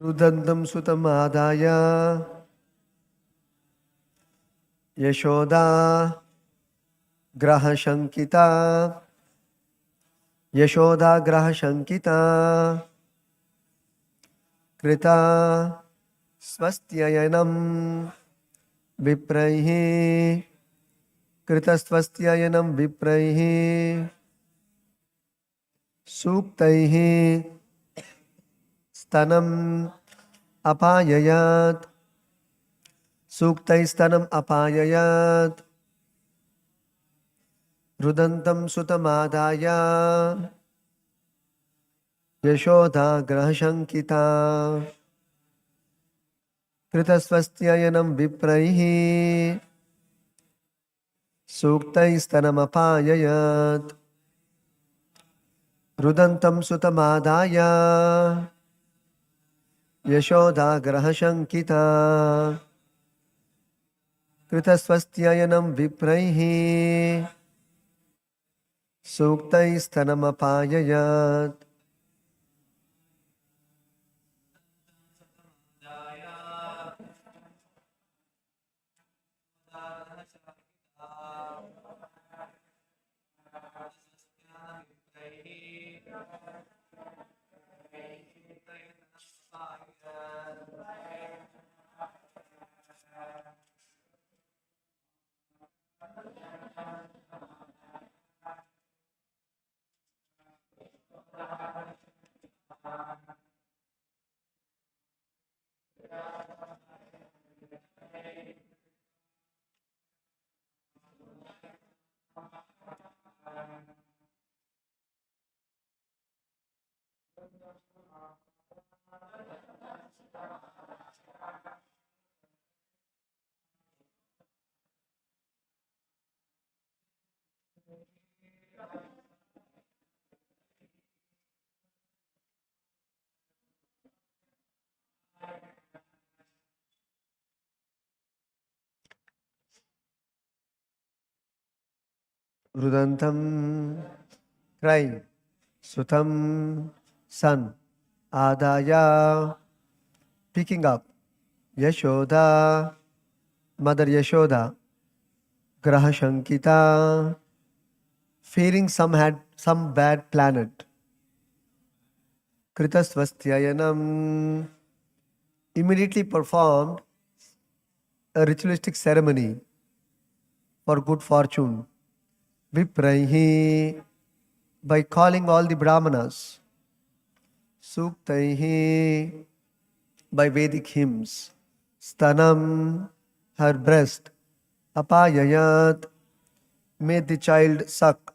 रुदन्तं सुतमादाय यशोदा ग्रहशङ्किता यशोदा ग्रहशङ्किता कृता स्वस्त्ययनं विप्रैः कृतस्वस्त्ययनं विप्रैः सूक्तैः स्तनम् अपाययत् सूक्तैस्तनम् अपाययत् रुदन्तं सुतमादाय Yashoda ग्रहशङ्किता कृतस्वस्त्ययनं विप्रैः सूक्तैस्तनमपाययत् रुदन्तं सुतमादाय Yashoda ग्रहशङ्किता कृतस्वस्त्ययनं विप्रैः सूक्तैस्तनमपाययत् रुदन्तं crying sutam son adaya picking up Yashoda mother Yashoda grahashankita fearing some bad planet kritasvastyayanam immediately performed a ritualistic ceremony for good fortune vipraihi by calling all the brahmanas suktaihi by Vedic hymns stanam her breast apayayat made the child suck.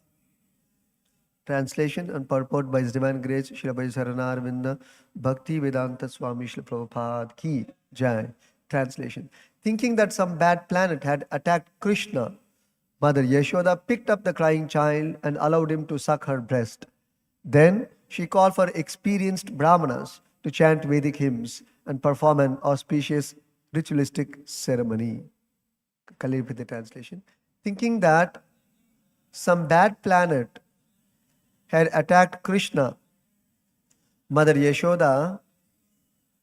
Translation and purport by His Divine Grace Srila Bhai Saranarvinda Bhakti Vedanta Swami Srila Prabhupada Ki Jai. Translation. Thinking that some bad planet had attacked Krishna, Mother Yashoda picked up the crying child and allowed him to suck her breast. Then she called for experienced brahmanas to chant Vedic hymns and perform an auspicious ritualistic ceremony. Can you repeat the translation? Thinking that some bad planet had attacked Krishna, Mother Yashoda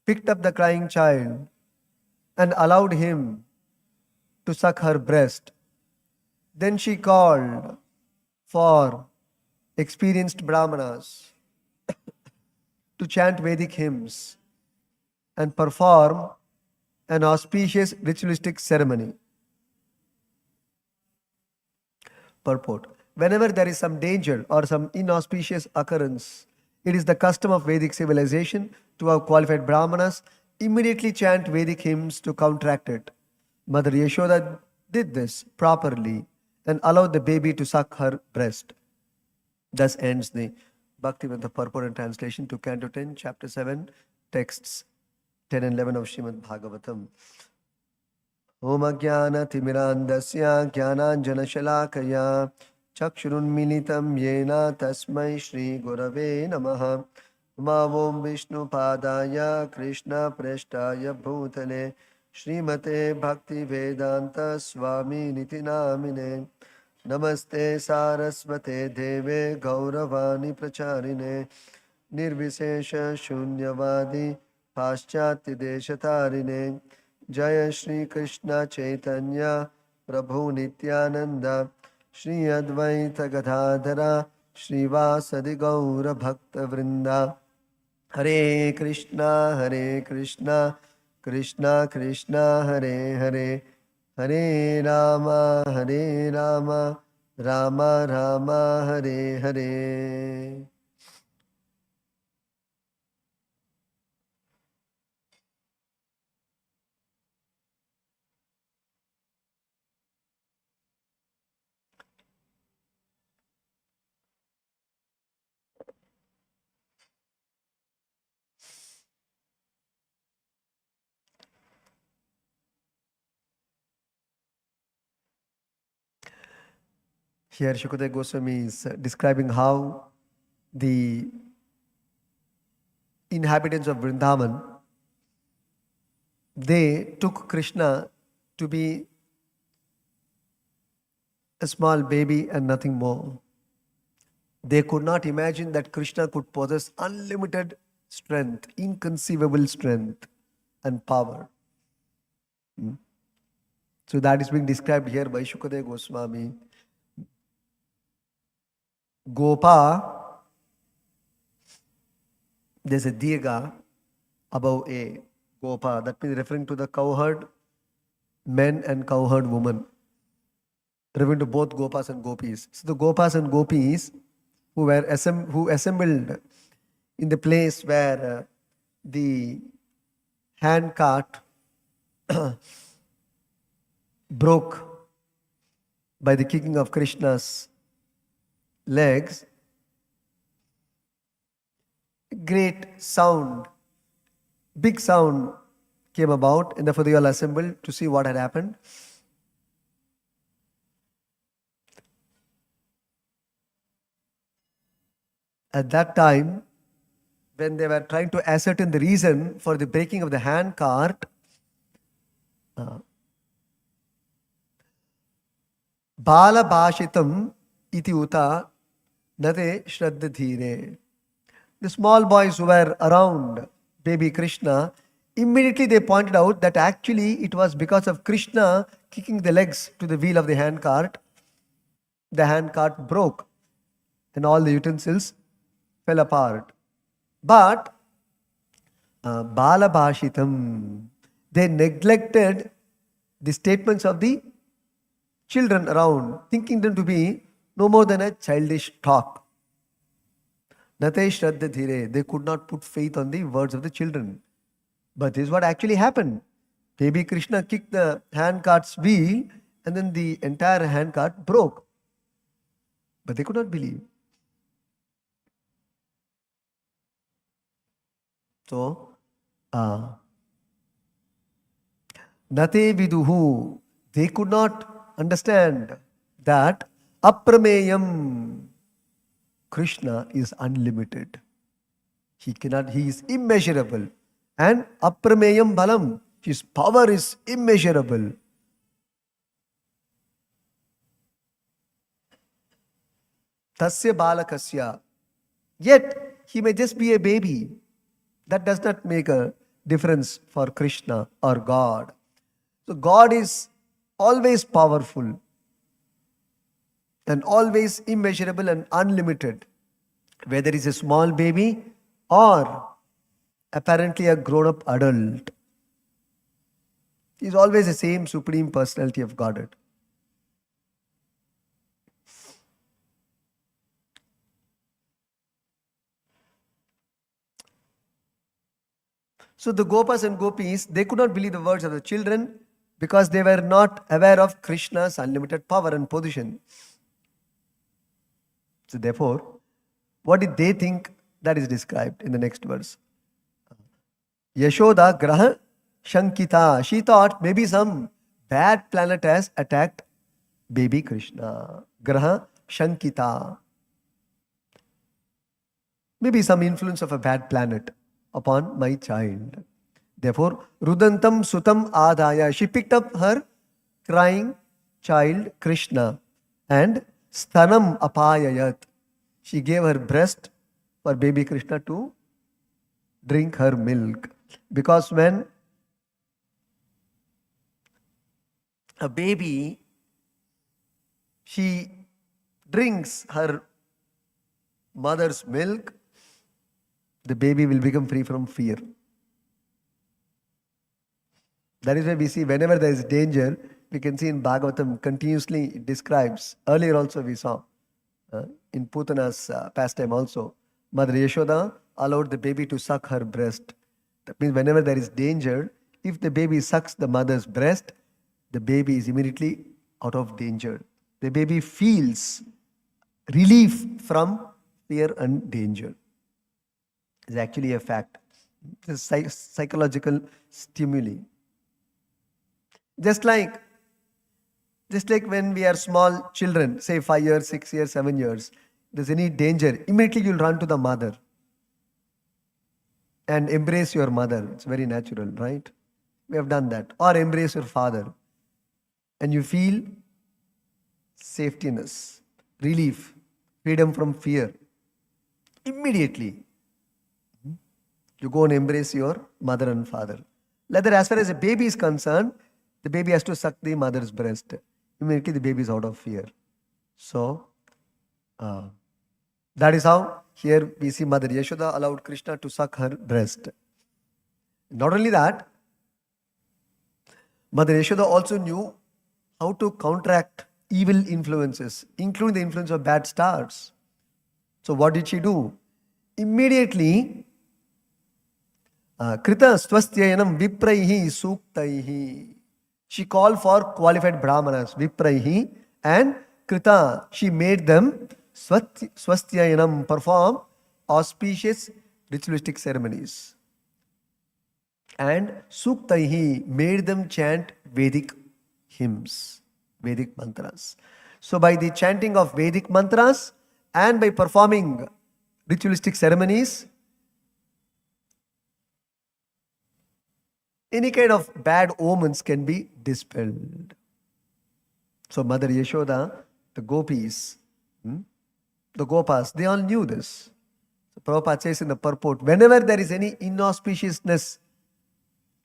picked up the crying child and allowed him to suck her breast. Then she called for experienced brahmanas to chant Vedic hymns and perform an auspicious ritualistic ceremony. Purport. Whenever there is some danger or some inauspicious occurrence, it is the custom of Vedic civilization to have qualified brahmanas immediately chant Vedic hymns to counteract it. Mother Yashoda did this properly and allowed the baby to suck her breast. Thus ends the Bhaktivedanta purport and translation to Canto 10, Chapter 7, texts 10 and 11 of Srimad Bhagavatam. Om Jnana Timirandasya Jnananjana Shalakaya Chakshurunmilitam Yena Tasmai Shri Gurave Namaha Om Vishnu Padaya Krishna Preshtaya Bhutale Srimate Bhakti Vedanta Swami Niti Namine Namaste Saraswate Deve Gauravani Pracharine Nirvisesha Shunyavadi Paschatya Deshatarine Jaya Shri Krishna Chaitanya Prabhu Nityananda Shri Advaita Gadadhara Shri Vasadi Gaura Bhakta Vrinda Hare Krishna Krishna Krishna Hare Hare Hare Rama Rama Rama Hare Hare. Here Shukadeva Goswami is describing how the inhabitants of Vrindavan, they took Krishna to be a small baby and nothing more. They could not imagine that Krishna could possess unlimited strength, inconceivable strength and power. So that is being described here by Shukadeva Goswami. Gopa, there's a Dirgha above A. Gopa, that means referring to the cowherd men and cowherd women, referring to both Gopas and Gopis. So the Gopas and Gopis who assembled in the place where the hand cart broke by the kicking of Krishna's legs, great sound, big sound came about, and therefore they all assembled to see what had happened. At that time, when they were trying to ascertain the reason for the breaking of the hand cart, Bala Bhashitam iti uta nate shraddha dhire. The small boys who were around baby Krishna, immediately they pointed out that actually it was because of Krishna kicking the legs to the wheel of the hand cart broke and all the utensils fell apart. But Bala Bhashitam, they neglected the statements of the children around, thinking them to be no more than a childish talk. Nate Shraddha Dhire, they could not put faith on the words of the children. But this is what actually happened. Baby Krishna kicked the handcart's wheel and then the entire handcart broke. But they could not believe. So, Nate Viduhu, they could not understand that Aprameyam, Krishna is unlimited. He is immeasurable. And Aprameyam Balam, his power is immeasurable. Tasya Balakasya. Yet, he may just be a baby. That does not make a difference for Krishna or God. So God is always powerful and always immeasurable and unlimited, whether it's a small baby or apparently a grown-up adult. He's always the same supreme personality of Godhead. So the Gopas and Gopis, they could not believe the words of the children because they were not aware of Krishna's unlimited power and position. So therefore, what did they think? That is described in the next verse. Yashoda Graha Shankita. She thought maybe some bad planet has attacked baby Krishna. Graha Shankita. Maybe some influence of a bad planet upon my child. Therefore, Rudantam Sutam Adaya. She picked up her crying child Krishna and Stanam Apayayat. She gave her breast for baby Krishna to drink her milk. Because when a baby, she drinks her mother's milk, the baby will become free from fear. That is why we see whenever there is danger, we can see in Bhagavatam continuously it describes. Earlier also we saw in Putana's pastime also, Mother Yashoda allowed the baby to suck her breast. That means whenever there is danger, if the baby sucks the mother's breast, the baby is immediately out of danger. The baby feels relief from fear and danger. It's actually a fact. It's a psychological stimuli. Just like when we are small children, say 5 years, 6 years, 7 years, there's any danger, immediately you'll run to the mother and embrace your mother. It's very natural, right? We have done that. Or embrace your father. And you feel safetiness, relief, freedom from fear. Immediately, you go and embrace your mother and father. Rather, as far as a baby is concerned, the baby has to suck the mother's breast. Immediately the baby is out of fear. So, that is how here we see Mother Yashoda allowed Krishna to suck her breast. Not only that, Mother Yashoda also knew how to counteract evil influences, including the influence of bad stars. So what did she do? Immediately, Krita swastyayanam vipraihi suktaihi. She called for qualified brahmanas, vipraihi, and Krita, she made them swastyayanam, perform auspicious ritualistic ceremonies. And suktaihi, made them chant Vedic hymns, Vedic mantras. So by the chanting of Vedic mantras and by performing ritualistic ceremonies, any kind of bad omens can be dispelled. So Mother Yashoda, the gopis, the gopas, they all knew this. So Prabhupada says in the purport, whenever there is any inauspiciousness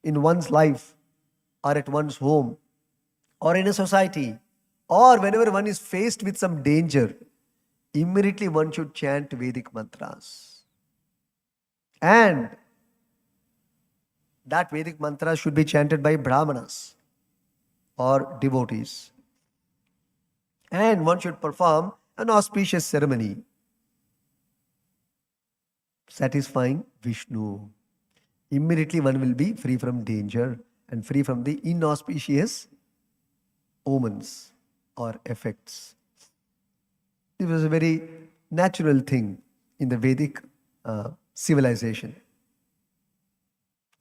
in one's life or at one's home or in a society, or whenever one is faced with some danger, immediately one should chant Vedic mantras. And that Vedic mantra should be chanted by brahmanas or devotees. And one should perform an auspicious ceremony satisfying Vishnu. Immediately one will be free from danger and free from the inauspicious omens or effects. It was a very natural thing in the Vedic civilization.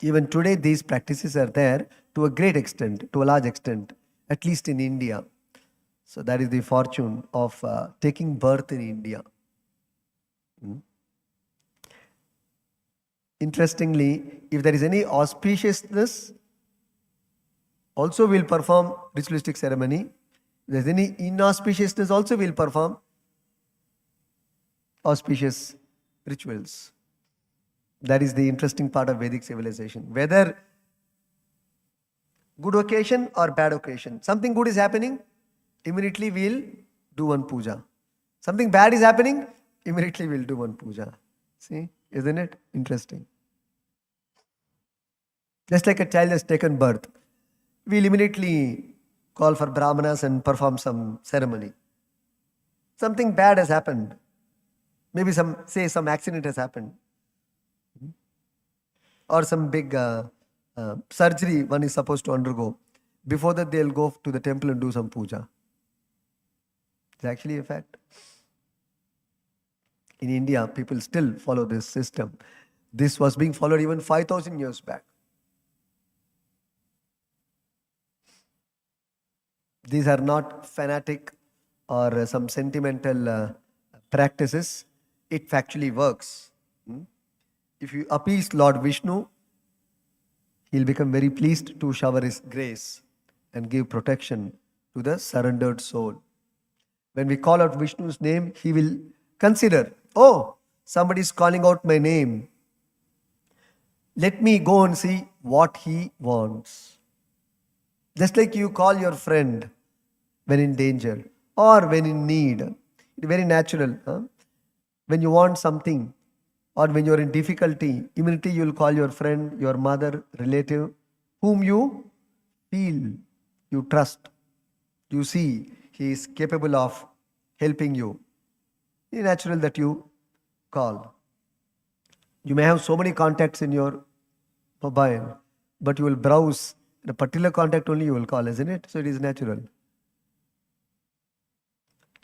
Even today, these practices are there to a great extent, to a large extent, at least in India. So that is the fortune of taking birth in India. Interestingly, if there is any auspiciousness, also we'll perform ritualistic ceremony. If there is any inauspiciousness, also we'll perform auspicious rituals. That is the interesting part of Vedic civilization. Whether good occasion or bad occasion, something good is happening, immediately we'll do one puja. Something bad is happening, immediately we'll do one puja. See, isn't it interesting? Just like a child has taken birth, we'll immediately call for brahmanas and perform some ceremony. Something bad has happened. Maybe some accident has happened. Or some big surgery one is supposed to undergo. Before that, they'll go to the temple and do some puja. It's actually a fact. In India, people still follow this system. This was being followed even 5,000 years back. These are not fanatic or some sentimental practices. It factually works. If you appease Lord Vishnu, he'll become very pleased to shower his grace and give protection to the surrendered soul. When we call out Vishnu's name, he will consider, oh, somebody is calling out my name. Let me go and see what he wants. Just like you call your friend when in danger or when in need. It's very natural. Huh? When you want something or when you're in difficulty, immediately you'll call your friend, your mother, relative, whom you feel, you trust, you see he is capable of helping you. It's natural that you call. You may have so many contacts in your mobile, but you will browse the particular contact only you will call, isn't it? So it is natural.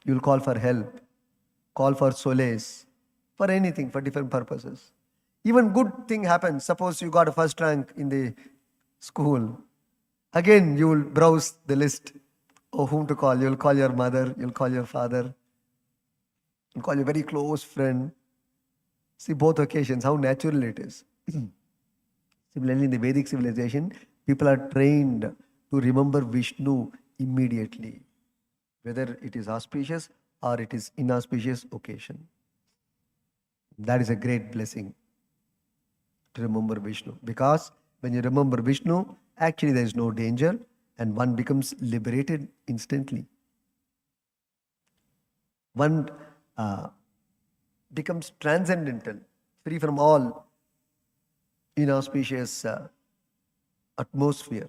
You will call for help, call for solace, for anything, for different purposes. Even good thing happens. Suppose you got a first rank in the school. Again, you will browse the list of whom to call. You'll call your mother, you'll call your father, you'll call your very close friend. See both occasions, how natural it is. Similarly, in the Vedic civilization, people are trained to remember Vishnu immediately, whether it is auspicious or it is inauspicious occasion. That is a great blessing to remember Vishnu, because when you remember Vishnu, actually there is no danger and one becomes liberated instantly. One becomes transcendental, free from all inauspicious atmosphere.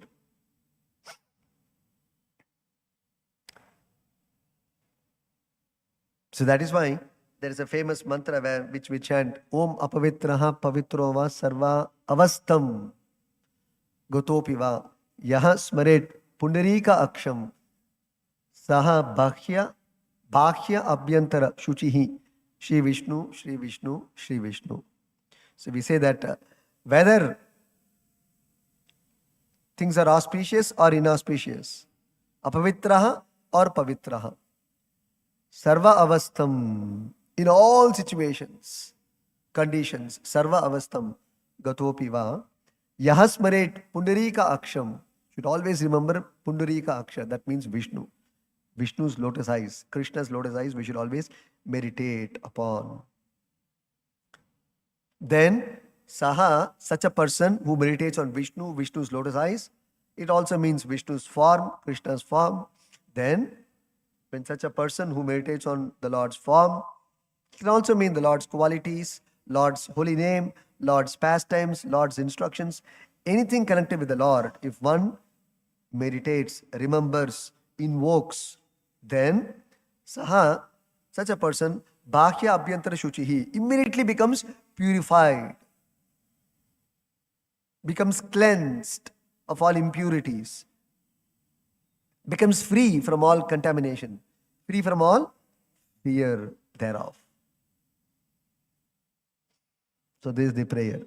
So that is why there is a famous mantra which we chant, Om apavitraha pavitro va sarva avastam gotopi va yaha smaret pundarika aksham saha bhakya abhyantara shuchihi Shri Vishnu, Shri Vishnu, Shri Vishnu. So we say that whether things are auspicious or inauspicious, apavitraha or pavitraha, sarva avastam, in all situations, conditions, sarva avastam, gatopi va, yahasmaret pundarika aksham, should always remember pundarika aksha, that means Vishnu. Vishnu's lotus eyes, Krishna's lotus eyes, we should always meditate upon. Then, saha, such a person who meditates on Vishnu, Vishnu's lotus eyes, it also means Vishnu's form, Krishna's form. Then, when such a person who meditates on the Lord's form, it can also mean the Lord's qualities, Lord's holy name, Lord's pastimes, Lord's instructions, anything connected with the Lord. If one meditates, remembers, invokes, then saha, such a person, bhakya abhyantara shuchihi, immediately becomes purified, becomes cleansed of all impurities, becomes free from all contamination, free from all fear thereof. So this is the prayer.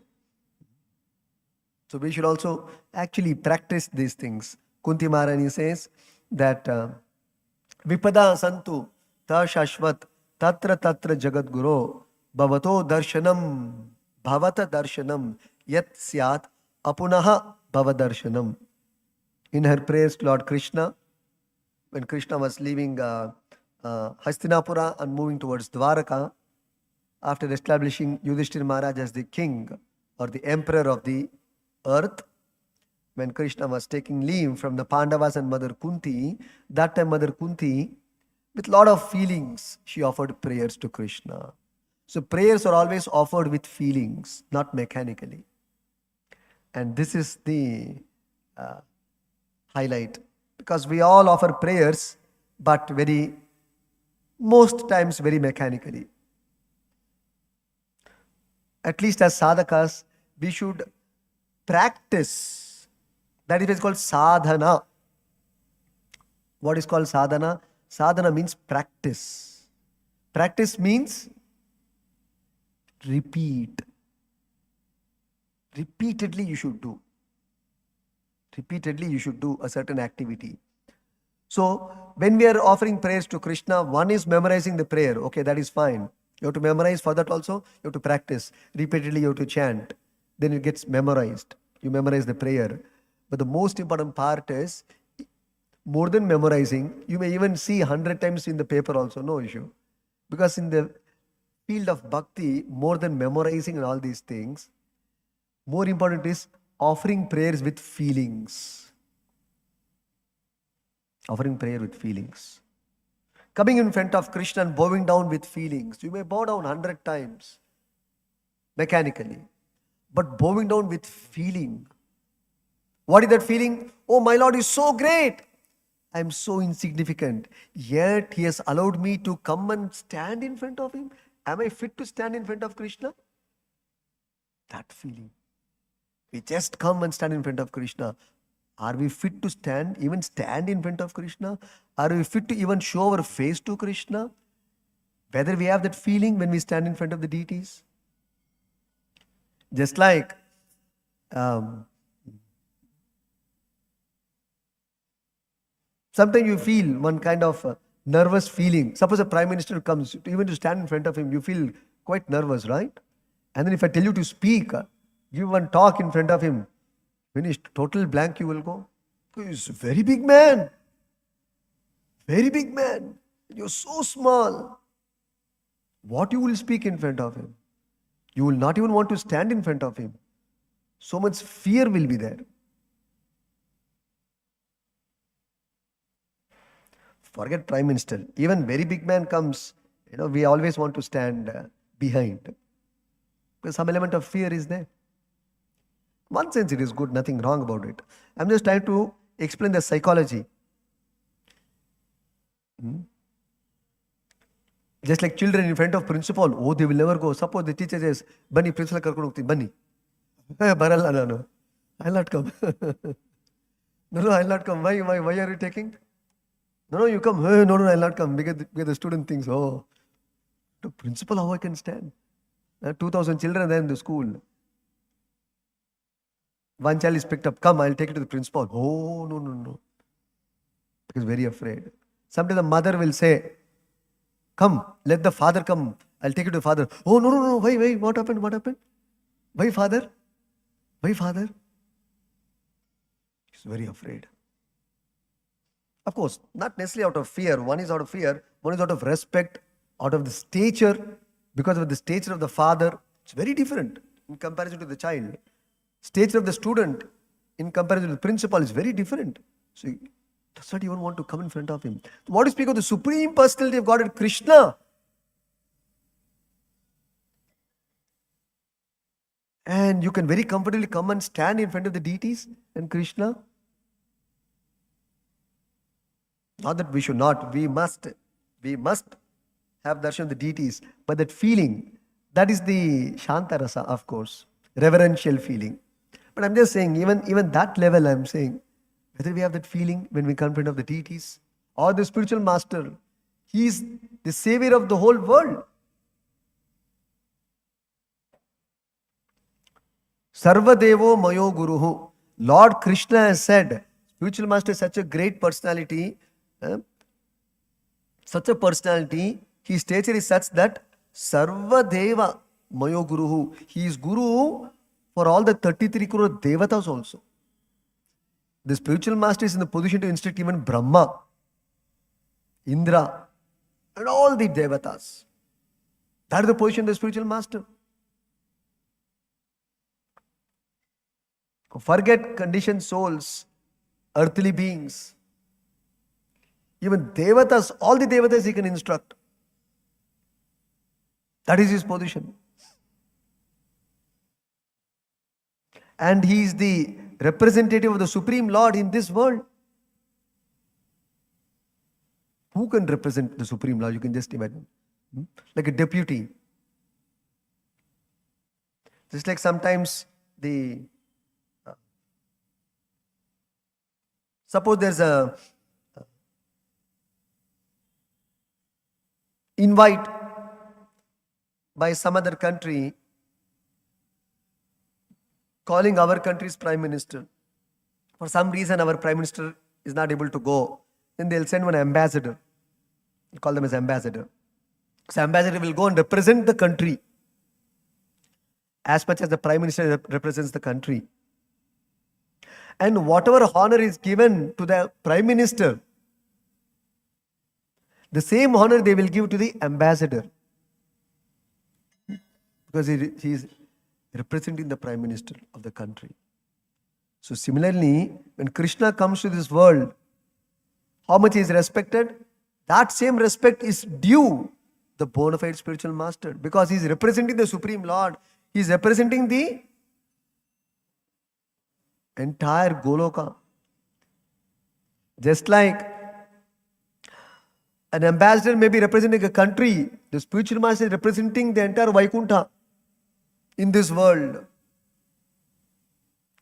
So we should also actually practice these things. Kunti Maharani says that Vipada santu ta shashvat tatra tatra jagat guru bhavato darshanam bhavata darshanam yat syat apunaha bhavadarshanam. In her prayers to Lord Krishna, when Krishna was leaving Hastinapura and moving towards Dwaraka, after establishing Yudhishthira Maharaj as the king or the emperor of the earth, when Krishna was taking leave from the Pandavas and Mother Kunti, that time Mother Kunti, with lot of feelings, she offered prayers to Krishna. So prayers are always offered with feelings, not mechanically. And this is the highlight, because we all offer prayers, but most times very mechanically. At least as sadhakas, we should practice. That is called sadhana. What is called sadhana? Sadhana means practice. Practice means repeat. Repeatedly you should do. Repeatedly you should do a certain activity. So when we are offering prayers to Krishna, one is memorizing the prayer. Okay, that is fine. You have to memorize. For that also, you have to practice. Repeatedly you have to chant. Then it gets memorized. You memorize the prayer. But the most important part is, more than memorizing, you may even see 100 times in the paper also, no issue. Because in the field of bhakti, more than memorizing and all these things, More important is offering prayers with feelings. Offering prayer with feelings. Coming in front of Krishna and bowing down with feelings. You may bow down 100 times mechanically, but bowing down with feeling. What is that feeling? Oh, my Lord is so great. I am so insignificant. Yet He has allowed me to come and stand in front of Him. Am I fit to stand in front of Krishna? That feeling. We just come and stand in front of Krishna. Are we fit to stand in front of Krishna? Are we fit to even show our face to Krishna? Whether we have that feeling when we stand in front of the deities? Just like sometimes you feel one kind of nervous feeling. Suppose a prime minister comes, even to stand in front of him, you feel quite nervous, right? And then if I tell you to speak, give one talk in front of him, finished, total blank you will go. He's a very big man. Very big man. You're so small. What you will speak in front of him? You will not even want to stand in front of him. So much fear will be there. Forget prime minister. Even very big man comes, we always want to stand behind. Because some element of fear is there. One sense it is good, nothing wrong about it. I'm just trying to explain the psychology. Just like children in front of principal, oh, they will never go. Suppose the teacher says, Bunny, principal karkodu hogti, Bunny. Baralla, no. I'll not come. No, I'll not come. Why are you taking? No, you come. Hey, no, I'll not come. Because the student thinks, oh, the principal, how I can stand? 2,000 children there in the school. One child is picked up. Come, I'll take it to the principal. Oh, no. Because very afraid. Sometimes the mother will say, come, let the father come. I'll take it to the father. Oh, no. Why? What happened? Why, father? He's very afraid. Of course, not necessarily out of fear. One is out of fear. One is out of respect, out of the stature. Because of the stature of the father, it's very different in comparison to the child. Stature of the student in comparison to the principal is very different. So he does not even want to come in front of him. What do you speak of the Supreme Personality of Godhead, Krishna? And you can very comfortably come and stand in front of the deities and Krishna. Not that we should not. We must have darshan of the deities. But that feeling, that is the Shanta Rasa, of course. Reverential feeling. But I'm just saying, even that level I'm saying, whether we have that feeling when we come in front of the deities or the spiritual master, he is the savior of the whole world. Sarva Devo Mayo Guruhu. Lord Krishna has said, spiritual master is such a great personality, his stature is such that Sarva Deva Mayo Guruhu. He is Guru for all the 33 crore Devatas also. The spiritual master is in the position to instruct even Brahma, Indra, and all the Devatas. That is the position of the spiritual master. Forget conditioned souls, earthly beings. Even Devatas, all the Devatas he can instruct. That is his position. And he is the representative of the Supreme Lord in this world. Who can represent the Supreme Lord? You can just imagine. Like a deputy. Just like sometimes suppose there's a invite by some other country calling our country's prime minister. For some reason, our prime minister is not able to go. Then they'll send one ambassador. We'll call them as ambassador. So ambassador will go and represent the country as much as the prime minister represents the country. And whatever honor is given to the prime minister, the same honor they will give to the ambassador. Because he is representing the Prime Minister of the country. So similarly, when Krishna comes to this world, how much he is respected? That same respect is due the bona fide spiritual master, because he is representing the Supreme Lord. He is representing the entire Goloka. Just like an ambassador may be representing a country, the spiritual master is representing the entire Vaikuntha in this world.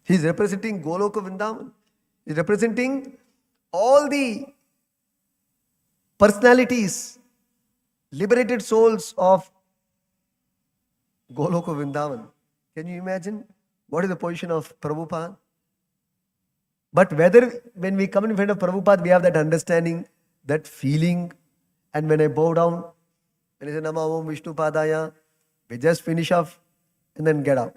He is representing Goloka Vrindavan. He is representing all the personalities, liberated souls of Goloka Vrindavan. Can you imagine what is the position of Prabhupada? But whether when we come in front of Prabhupada, we have that understanding, that feeling, and when I bow down, when I say Nama Om Vishnu Padaya, we just finish off and then get up.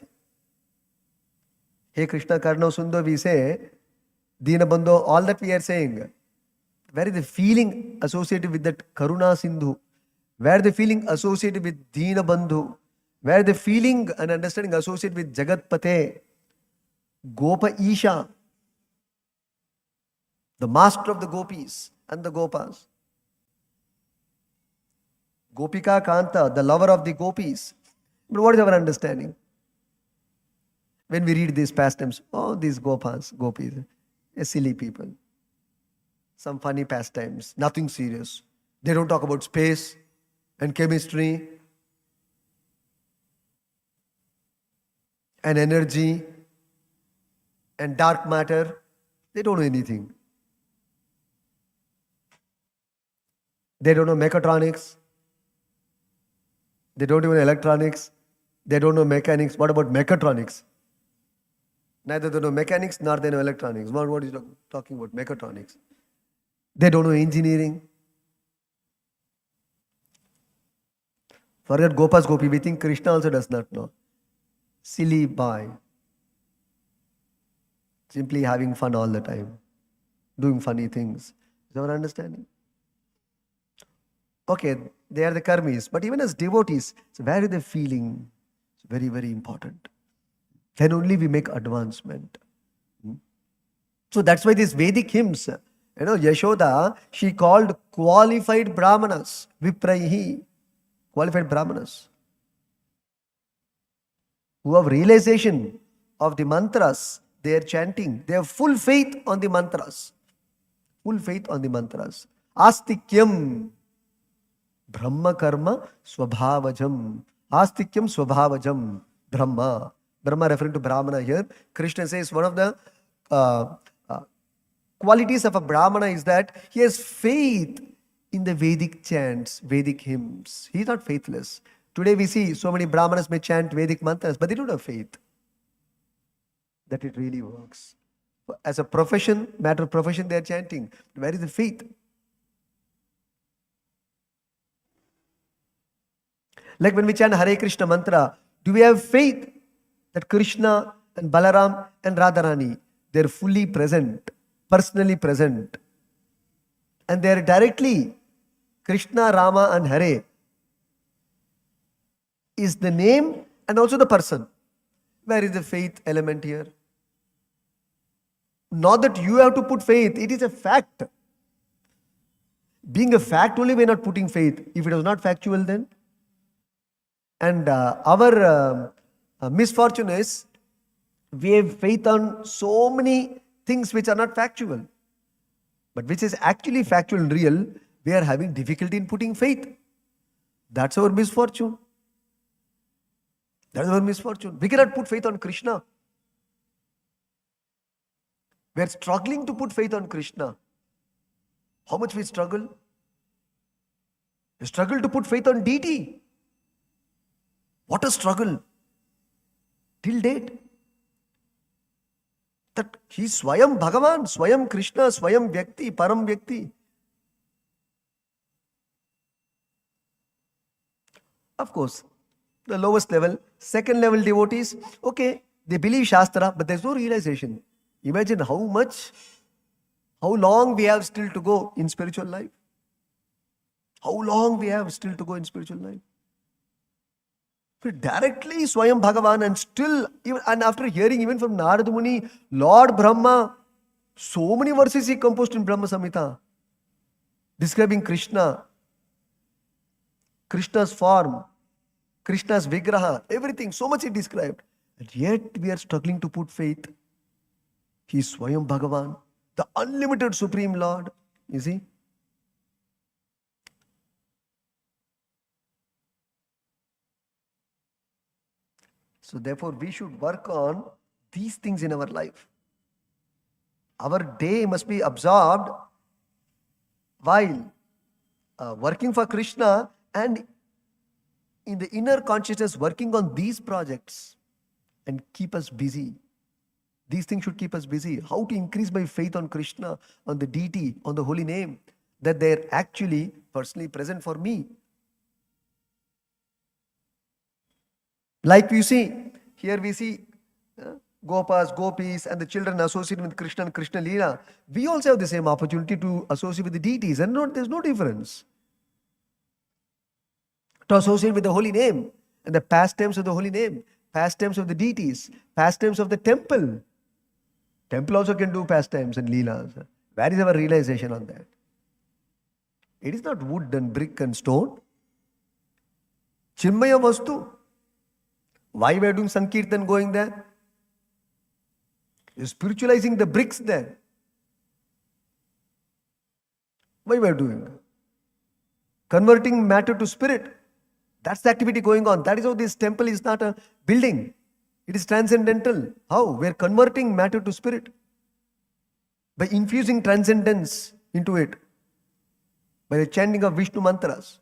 Hey Krishna Karno Sundar, we say, Dina Bandho, all that we are saying. Where is the feeling associated with that Karuna Sindhu? Where is the feeling associated with Dina Bandhu? Where is the feeling and understanding associated with Jagat Pate, Gopa Isha, the master of the gopis and the gopas? Gopika Kanta, the lover of the gopis. But what is our understanding? When we read these pastimes, oh, these gopas, gopis, silly people. Some funny pastimes, nothing serious. They don't talk about space and chemistry and energy and dark matter. They don't know anything. They don't know mechatronics. They don't even know electronics. They don't know mechanics. What about mechatronics? Neither they know mechanics nor they know electronics. What is talking about mechatronics? They don't know engineering. Forget Gopas Gopi. We think Krishna also does not know. Silly boy. Simply having fun all the time. Doing funny things. Is our understanding? Okay, they are the karmis. But even as devotees, so where is the feeling? It's very, very important. Then only we make advancement. So that's why these Vedic hymns, Yashoda, she called qualified brahmanas, vipraihi, qualified brahmanas, who have realization of the mantras they are chanting. They have full faith on the mantras. Full faith on the mantras. Astikyam, Brahma karma swabhavajam. Astikyam swabhavajam, Brahma. Brahma referring to Brahmana here. Krishna says one of the qualities of a Brahmana is that he has faith in the Vedic chants, Vedic hymns. He is not faithless. Today we see so many Brahmanas may chant Vedic mantras, but they don't have faith that it really works. As a profession, matter of profession, they are chanting. Where is the faith? Like when we chant Hare Krishna mantra, do we have faith that Krishna and Balaram and Radharani, they are fully present, personally present, and they are directly Krishna, Rama and Hare is the name and also the person. Where is the faith element here? Not that you have to put faith, it is a fact. Being a fact only, we are not putting faith. If it was not factual then. And our misfortune is, we have faith on so many things which are not factual. But which is actually factual and real, we are having difficulty in putting faith. That's our misfortune. That is our misfortune. We cannot put faith on Krishna. We are struggling to put faith on Krishna. How much we struggle? We struggle to put faith on deity. What a struggle. Till date. That he is Swayam Bhagavan, Swayam Krishna, Swayam Vyakti, Param Vyakti. Of course, the lowest level, second level devotees, okay, they believe Shastra, but there's no realization. Imagine how long we have still to go in spiritual life. How long we have still to go in spiritual life. Directly Swayam Bhagavan, and still, even, and after hearing even from Narada Muni, Lord Brahma, so many verses he composed in Brahma Samhita, describing Krishna, Krishna's form, Krishna's Vigraha, everything, so much he described. And yet we are struggling to put faith. He is Swayam Bhagavan, the unlimited Supreme Lord. You see? So therefore, we should work on these things in our life. Our day must be absorbed while working for Krishna, and in the inner consciousness working on these projects and keep us busy. These things should keep us busy. How to increase my faith on Krishna, on the deity, on the holy name, that they're actually personally present for me. Like you see, here we see Gopas, Gopis, and the children associated with Krishna and Krishna Leela. We also have the same opportunity to associate with the deities, and there's no difference. To associate with the holy name and the pastimes of the holy name, pastimes of the deities, pastimes of the temple. Temple also can do pastimes and leelas. Where is our realization on that? It is not wood and brick and stone. Chinmaya Vastu. Why we are doing Sankirtan going there? You're spiritualizing the bricks there. Why we are doing? Converting matter to spirit. That's the activity going on. That is how this temple is not a building. It is transcendental. How? We are converting matter to spirit by infusing transcendence into it, by the chanting of Vishnu mantras.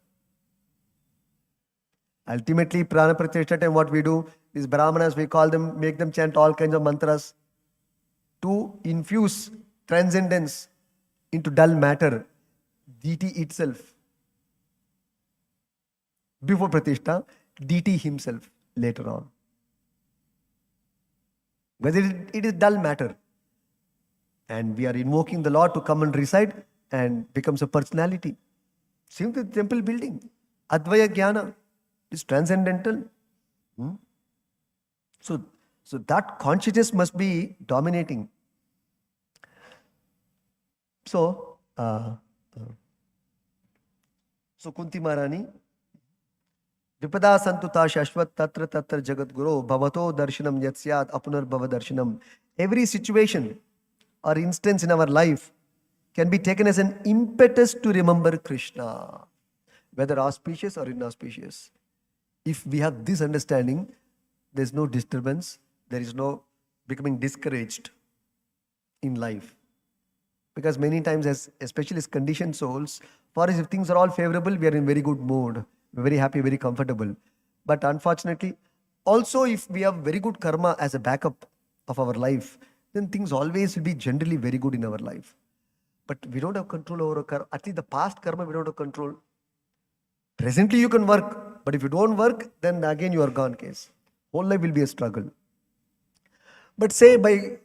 Ultimately, prana pratishtha time, what we do, these brahmanas, we call them, make them chant all kinds of mantras to infuse transcendence into dull matter, deity itself. Before pratishtha, deity himself later on. Because it is dull matter. And we are invoking the Lord to come and reside and becomes a personality. Same with the temple building. Advaya Jnana is transcendental. So that consciousness must be dominating. So Kunti Maharani, Vipada Santuta Shashvat Tatra Tatra Jagat Guru Bhavato Darshanam Yatsyat Apunar Bhava Darshanam. Every situation or instance in our life can be taken as an impetus to remember Krishna, whether auspicious or inauspicious. If we have this understanding, there is no disturbance, there is no becoming discouraged in life. Because many times, especially as conditioned souls, for us, if things are all favorable, we are in very good mood, we're very happy, very comfortable. But unfortunately, also if we have very good karma as a backup of our life, then things always will be generally very good in our life. But we don't have control over karma. At least the past karma, we don't have control. Presently you can work, but if you don't work, then again you are gone case. Whole life will be a struggle. But say by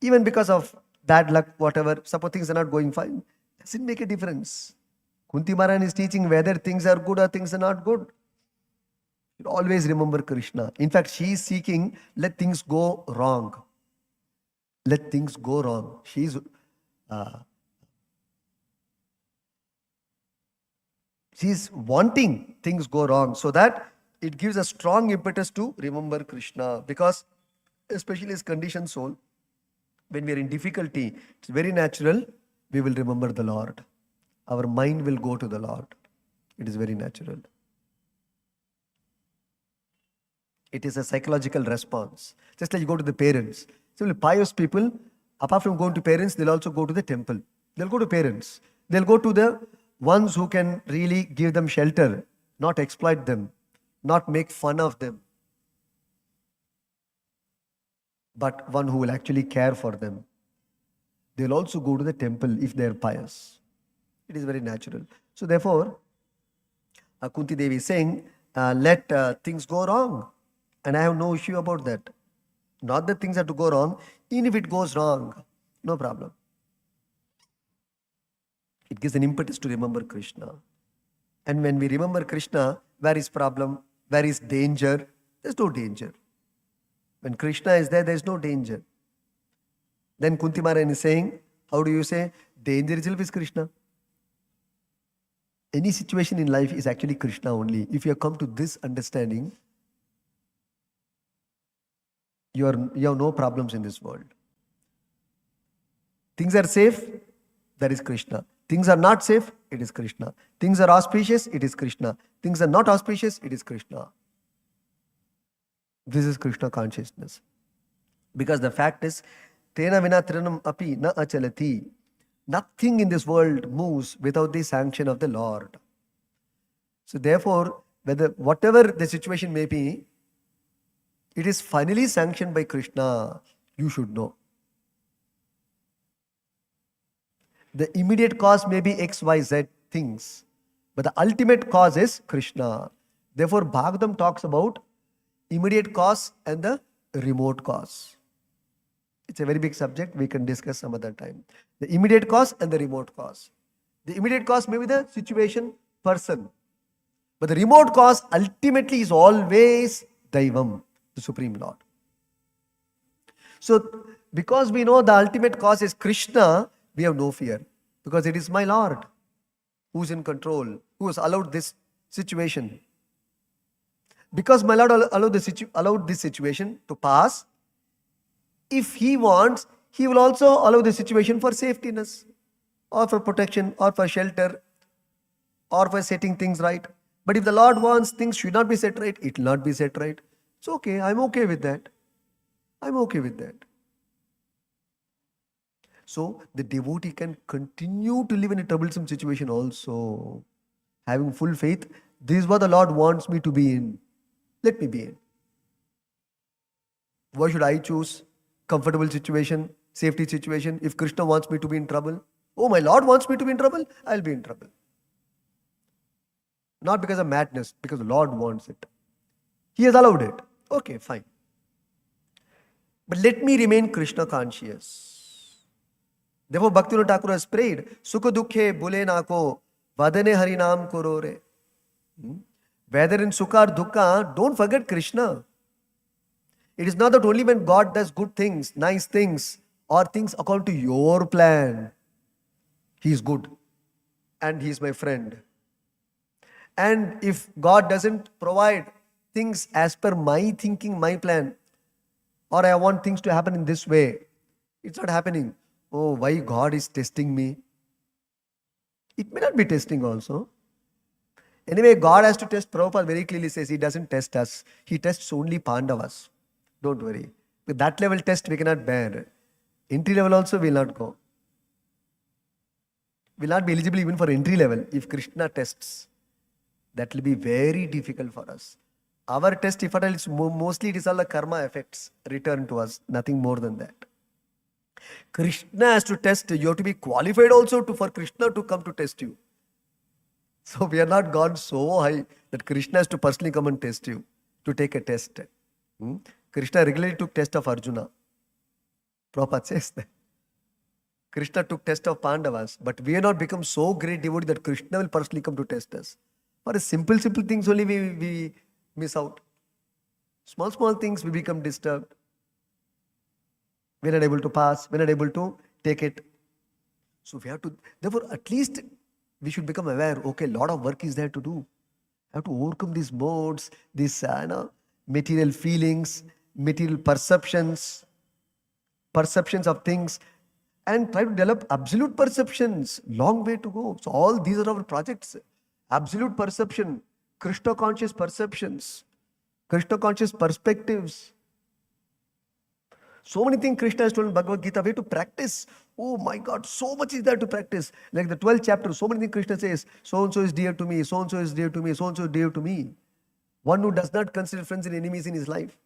even because of bad luck, whatever, suppose things are not going fine, doesn't make a difference. Kunti Maharani is teaching whether things are good or things are not good. You always remember Krishna. In fact, she is seeking, let things go wrong. Let things go wrong. She's wanting things go wrong, so that it gives a strong impetus to remember Krishna. Because especially as conditioned soul, when we are in difficulty, it's very natural, we will remember the Lord. Our mind will go to the Lord. It is very natural. It is a psychological response. Just like you go to the parents. So pious people, apart from going to parents, they'll also go to the temple. They'll go to parents. They'll go to the ones who can really give them shelter, not exploit them, not make fun of them, but one who will actually care for them. They'll also go to the temple if they are pious. It is very natural. So therefore, Kunti Devi is saying, let things go wrong. And I have no issue about that. Not that things have to go wrong. Even if it goes wrong, no problem. It gives an impetus to remember Krishna. And when we remember Krishna, where is problem? Where is danger? There's no danger. When Krishna is there, there's no danger. Then Kunti Maharani is saying, how do you say? Danger itself is Krishna. Any situation in life is actually Krishna only. If you have come to this understanding, you have no problems in this world. Things are safe, that is Krishna. Things are not safe, it is Krishna. Things are auspicious, it is Krishna. Things are not auspicious, it is Krishna. This is Krishna consciousness. Because the fact is, Tena vina trinam api na achalati. Nothing in this world moves without the sanction of the Lord. So therefore, whatever the situation may be, it is finally sanctioned by Krishna. You should know. The immediate cause may be X, Y, Z things, but the ultimate cause is Krishna. Therefore, Bhagavatam talks about immediate cause and the remote cause. It's a very big subject, we can discuss some other time. The immediate cause and the remote cause. The immediate cause may be the situation, person. But the remote cause ultimately is always Daivam, the Supreme Lord. So, because we know the ultimate cause is Krishna, we have no fear. Because it is my Lord who is in control, who has allowed this situation. Because my Lord allowed this situation to pass, if He wants, He will also allow the situation for safetyness, or for protection, or for shelter, or for setting things right. But if the Lord wants things should not be set right, it will not be set right. It's okay, I'm okay with that. I'm okay with that. So the devotee can continue to live in a troublesome situation also. Having full faith, this is what the Lord wants me to be in. Let me be in. Why should I choose comfortable situation, safety situation, if Krishna wants me to be in trouble? Oh, my Lord wants me to be in trouble, I'll be in trouble. Not because of madness, because the Lord wants it. He has allowed it. Okay, fine. But let me remain Krishna conscious. Therefore, Bhaktivinoda Thakur has prayed, Sukha dukhe bule nako, vadane harinam kurore. Whether in Sukha or Dukkha, don't forget Krishna. It is not that only when God does good things, nice things, or things according to your plan, He is good and He is my friend. And if God doesn't provide things as per my thinking, my plan, or I want things to happen in this way, it's not happening. Oh, why God is testing me? It may not be testing also. Anyway, God has to test. Prabhupada very clearly says He doesn't test us. He tests only Pandavas. Don't worry. With that level test we cannot bear. Entry level also will not go. Will not be eligible even for entry level if Krishna tests. That will be very difficult for us. Our test, if at all, mostly it is all the karma effects return to us. Nothing more than that. Krishna has to test. You have to be qualified also for Krishna to come to test you. So we are not gone so high that Krishna has to personally come and test you, to take a test. Krishna regularly took test of Arjuna. Prabhupada says that. Krishna took test of Pandavas, but we have not become so great devotee that Krishna will personally come to test us. For simple things only we miss out. Small things we become disturbed. We're not able to pass, we're not able to take it. So we have to, therefore at least we should become aware, okay, a lot of work is there to do. I have to overcome these modes, these material feelings, material perceptions of things, and try to develop absolute perceptions. Long way to go. So all these are our projects. Absolute perception, Krishna conscious perceptions, Krishna conscious perspectives. So many things Krishna has told in Bhagavad Gita, we have to practice. Oh my God, so much is there to practice. Like the 12th chapter, so many things Krishna says, so-and-so is dear to me, so-and-so is dear to me, so-and-so is dear to me. One who does not consider friends and enemies in his life.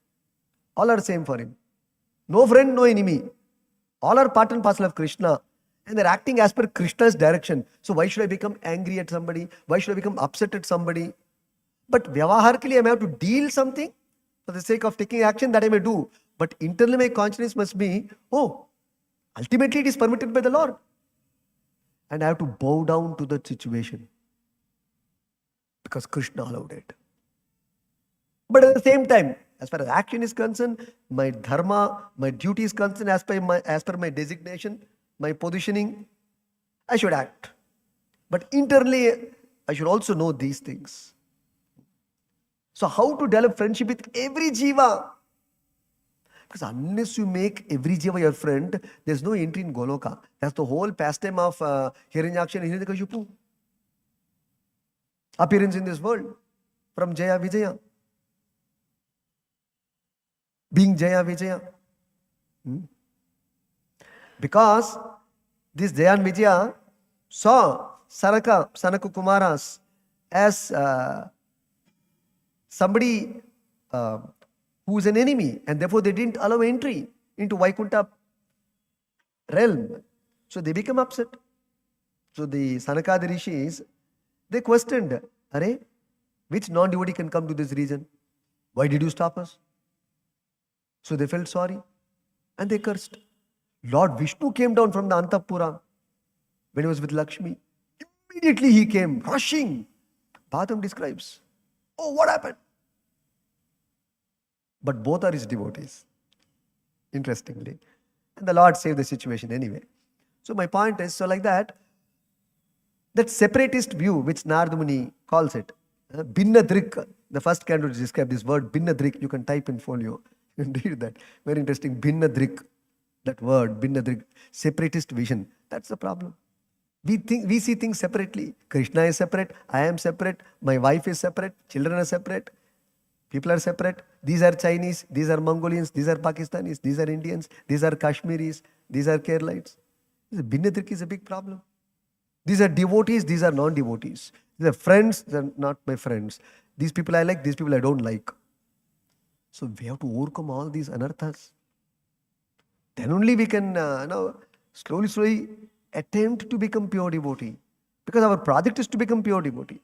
All are same for him. No friend, no enemy. All are part and parcel of Krishna. And they're acting as per Krishna's direction. So why should I become angry at somebody? Why should I become upset at somebody? But vyavaharikally I may have to deal something for the sake of taking action, that I may do. But internally my consciousness must be, oh, ultimately it is permitted by the Lord. And I have to bow down to that situation. because Krishna allowed it. But at the same time, as far as action is concerned, my dharma, my duty is concerned, as per my designation, my positioning, I should act. But internally, I should also know these things. So how to develop friendship with every jiva? Because unless you make every jiva your friend, there's no entry in Goloka. That's the whole pastime of Hiranyaksha and Hiranyakashipu. Appearance in this world from Jaya Vijaya. Being Jaya Vijaya. Because this Jaya and Vijaya saw Sanaka Kumaras as somebody who is an enemy, and therefore they didn't allow entry into Vaikuntha realm. So they become upset. So the Sanakadi Rishis, they questioned, Are, which non-devotee can come to this region? Why did you stop us? So they felt sorry and they cursed. Lord Vishnu came down from the Antapura when he was with Lakshmi. Immediately he came rushing. Bhagavatam describes, oh, what happened? But both are his devotees, interestingly. And the Lord saved the situation anyway. So my point is, so like that separatist view, which Narada Muni calls it, Binnadrik, the first canto to describe this word, Binnadrik, you can type in folio. You can read that. Very interesting. Binnadrik, that word, Binnadrik, separatist vision. That's the problem. We see things separately. Krishna is separate, I am separate, my wife is separate, children are separate, people are separate. These are Chinese, these are Mongolians, these are Pakistanis, these are Indians, these are Kashmiris, these are Keralites. Binnadrik is a big problem. These are devotees, these are non-devotees. These are friends, these are not my friends. These people I like, these people I don't like. So we have to overcome all these anarthas. Then only we can slowly attempt to become pure devotee. Because our project is to become pure devotee.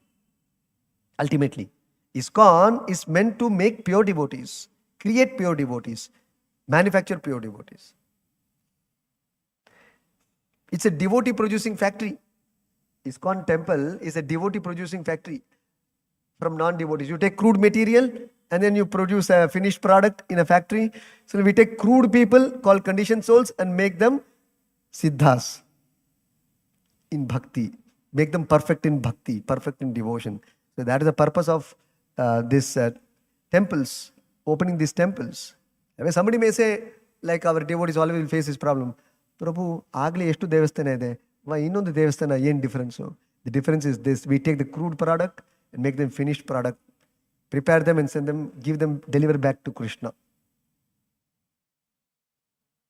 Ultimately, ISKCON is meant to make pure devotees, create pure devotees, manufacture pure devotees. It's a devotee producing factory. ISKCON temple is a devotee producing factory from non-devotees. You take crude material and then you produce a finished product in a factory. So we take crude people called conditioned souls and make them siddhas in bhakti. Make them perfect in bhakti, perfect in devotion. So that is the purpose of this temples, opening these temples. Somebody may say, like our devotees always will face this problem. Prabhu, agli eshtu devasthana ide. Why innondu devasthana yen difference? So the difference is this: we take the crude product and make them finished product, prepare them and send them, give them, deliver back to Krishna.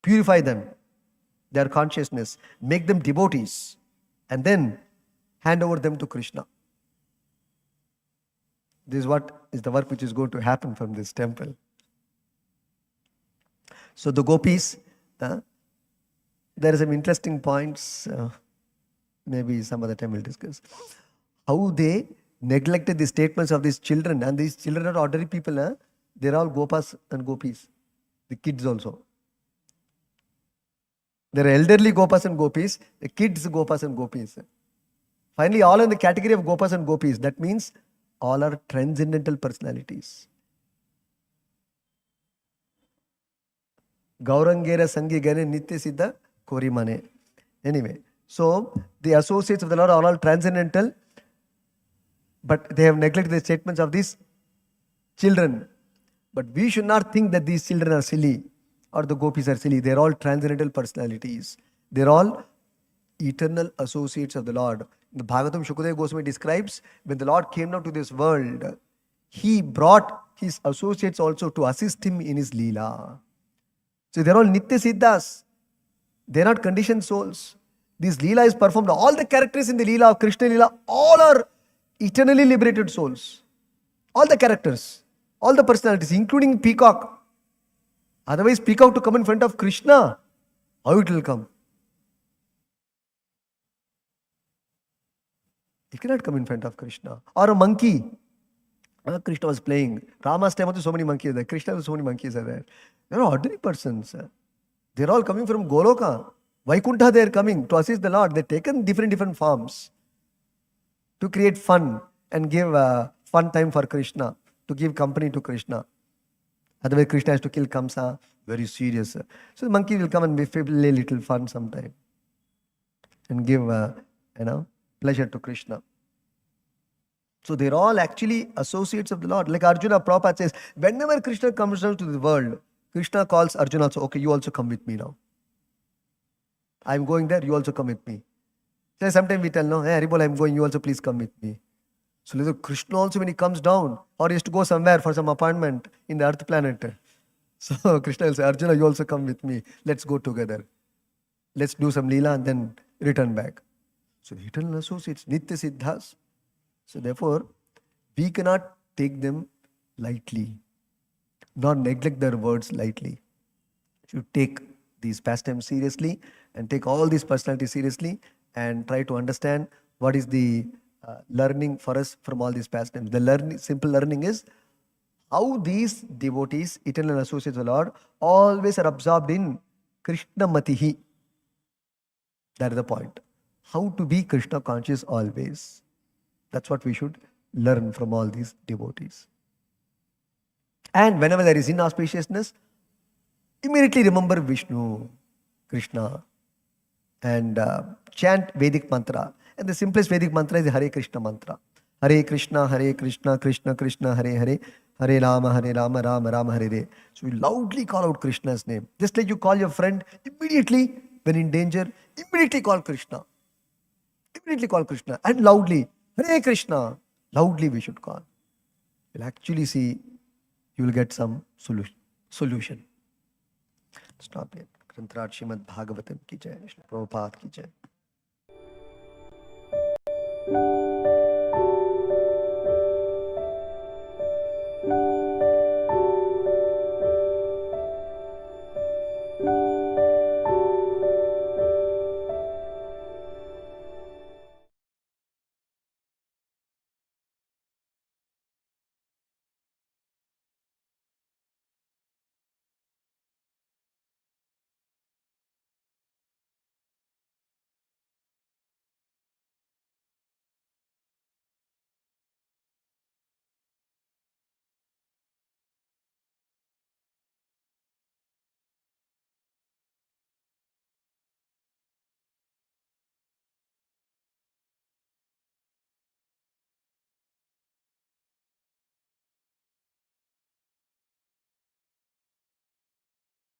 Purify them, their consciousness, make them devotees, and then hand over them to Krishna. This is what is the work which is going to happen from this temple. So the gopis, there are some interesting points, maybe some other time we'll discuss. How they neglected the statements of these children, and these children are ordinary people, they're all gopas and gopis, the kids also. There are elderly gopas and gopis, the kids gopas and gopis. Finally, all in the category of gopas and gopis. That means all are transcendental personalities. Gaurangera Sangi Gane Nitya Siddha Korimane. Anyway, so the associates of the Lord are all transcendental, but they have neglected the statements of these children. But we should not think that these children are silly or the gopis are silly. They are all transcendental personalities. They are all eternal associates of the Lord. The Bhagavatam Shukadeva Goswami describes when the Lord came down to this world, He brought His associates also to assist Him in His Leela. So they are all Nitya Siddhas. They are not conditioned souls. This Leela is performed. All the characters in the Leela of Krishna Leela, all are eternally liberated souls. All the characters, all the personalities, including peacock. Otherwise, peacock to come in front of Krishna, how it will come? It cannot come in front of Krishna. Or a monkey. Krishna was playing. Rama's time also so many monkeys are there. Krishna so many monkeys are there. They are ordinary persons. They are all coming from Goloka. Vaikuntha they are coming to assist the Lord. They have taken different forms to create fun. and give fun time for Krishna, to give company to Krishna. Otherwise, Krishna has to kill Kamsa, very serious. So the monkey will come and play a little fun sometime and give, pleasure to Krishna. So they're all actually associates of the Lord. Like Arjuna, Prabhupada says, whenever Krishna comes down to the world, Krishna calls Arjuna also, okay, you also come with me now. I'm going there, you also come with me. So sometimes we tell, no, hey, Haribol, I'm going, you also please come with me. So little Krishna also, when he comes down, or he has to go somewhere for some appointment in the earth planet. So Krishna will say, Arjuna, you also come with me. Let's go together. Let's do some Leela and then return back. So the eternal associates, Nitya Siddhas. So therefore, we cannot take them lightly, nor neglect their words lightly. You take these pastimes seriously and take all these personalities seriously and try to understand what is the learning for us from all these pastimes. The simple learning is how these devotees, eternal associates of the Lord, always are absorbed in Krishna Matihi. That is the point. How to be Krishna conscious always. That's what we should learn from all these devotees. And whenever there is inauspiciousness, immediately remember Vishnu, Krishna, and chant Vedic mantra. And the simplest Vedic mantra is the Hare Krishna mantra. Hare Krishna, Krishna Krishna, Hare Hare, Hare Rama, Rama Rama, Hare Hare. So you loudly call out Krishna's name. Just like you call your friend, immediately when in danger, immediately call Krishna. Immediately call Krishna and loudly, Hare Krishna. Loudly we should call. You'll actually see, you will get some solution. Stop here. Granthrat Srimad Bhagavatam ki jai. Prabhupada ki jai.